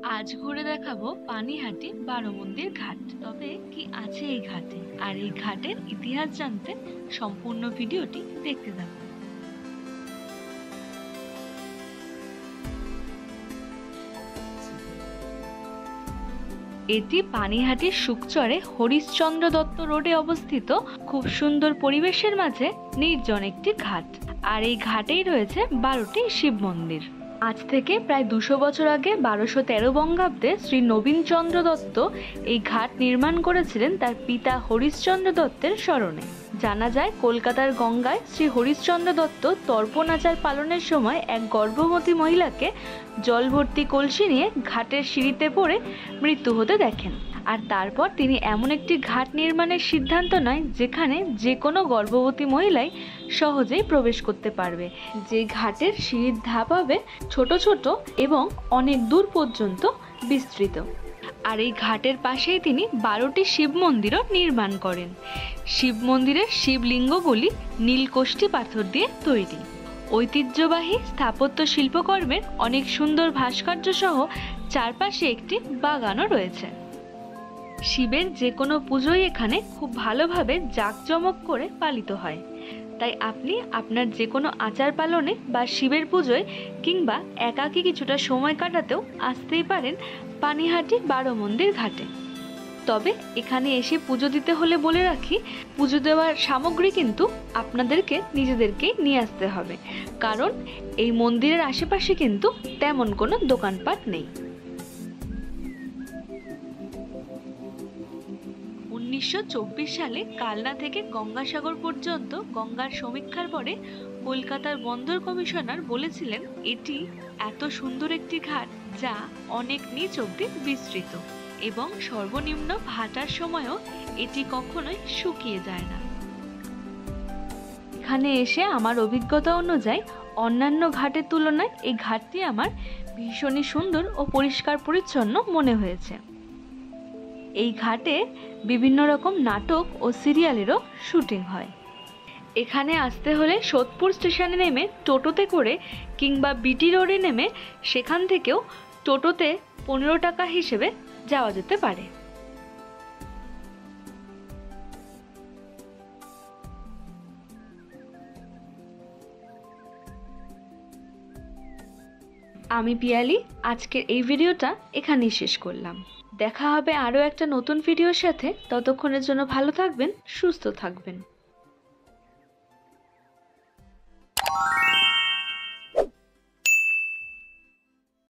আজ ঘুরে দেখাবো পানিহাটি 12 মন্দির ঘাট। তবে কি আছে এই ঘাটে, আর এই ঘাটের ইতিহাস জানতে সম্পূর্ণ ভিডিওটি দেখতে থাকুন। এটি পানিহাটির শুকচরে হরিশ্চন্দ্র দত্ত রোডে অবস্থিত খুব সুন্দর পরিবেশের মাঝে নির্জন একটি ঘাট। আর এই ঘাটেই রয়েছে 12টি শিব মন্দির। আজ থেকে প্রায় 200 বছর আগে 1213 বঙ্গাব্দে শ্রী নবীনচন্দ্র দত্ত এই ঘাট নির্মাণ করেছিলেন তার পিতা হরিশ্চন্দ্র দত্তের স্মরণে। জানা যায় কলকাতার গঙ্গায় শ্রী হরিশ্চন্দ্র দত্ত তর্পণ আচার পালনের সময় এক গর্ভবতী মহিলাকে জল ভর্তি কলসি নিয়ে ঘাটের সিঁড়িতে পড়ে মৃত্যু হতে দেখেন। আর তারপর তিনি এমন একটি ঘাট নির্মাণের সিদ্ধান্ত নেয় যেখানে যে কোনো গর্ভবতী মহিলাই সহজেই প্রবেশ করতে পারবে, যে ঘাটের সিঁড়ির ধাপ হবে ছোট ছোট এবং অনেক দূর পর্যন্ত বিস্তৃত। আর এই ঘাটের পাশেই তিনি 12টি শিব মন্দিরও নির্মাণ করেন। শিব মন্দিরের শিবলিঙ্গগুলি নীলকষ্টি পাথর দিয়ে তৈরি। ঐতিহ্যবাহী স্থাপত্য শিল্পকর্মের অনেক সুন্দর ভাস্কর্য সহ চারপাশে একটি বাগানও রয়েছে। শিবের যে কোনো পুজোই এখানে খুব ভালোভাবে জাঁকজমক করে পালিত হয়। তাই আপনি আপনার যে কোনো আচার পালনে বা শিবের পুজোয় কিংবা একাকী কিছুটা সময় কাটাতেও আসতেই পারেন পানিহাটি 12 মন্দির ঘাটে। তবে এখানে এসে পুজো দিতে হলে বলে রাখি, পুজো দেওয়ার সামগ্রী কিন্তু আপনাদেরকে নিজেদেরকেই নিয়ে আসতে হবে, কারণ এই মন্দিরের আশেপাশে কিন্তু তেমন কোনো দোকানপাট নেই। 1924 সালে কালনা থেকে গঙ্গাসাগর পর্যন্ত গঙ্গার সমীক্ষার পরে কলকাতার বন্দর কমিশনার বলেছিলেন এটি এত সুন্দর একটি ঘাট যা অনেক নিচ অব্দি বিস্তৃত এবং সর্বনিম্ন ভাটার সময়ও এটি কখনোই শুকিয়ে যায় না। এখানে এসে আমার অভিজ্ঞতা অনুযায়ী অন্যান্য ঘাটের তুলনায় এই ঘাটটি আমার ভীষণই সুন্দর ও পরিষ্কার পরিচ্ছন্ন মনে হয়েছে। এই ঘাটে বিভিন্ন রকম নাটক ও সিরিয়ালেরও শুটিং হয়। এখানে আসতে হলে সোদপুর স্টেশনে নেমে টোটোতে করে কিংবা বিটি রোডে নেমে সেখান থেকেও টোটোতে 15 টাকা হিসেবে যাওয়া যেতে পারে। আমি পিয়ালি আজকের এই ভিডিওটা এখানেই শেষ করলাম। দেখা হবে আরও একটা নতুন ভিডিওর সাথে। ততক্ষণের জন্য ভালো থাকবেন, সুস্থ থাকবেন।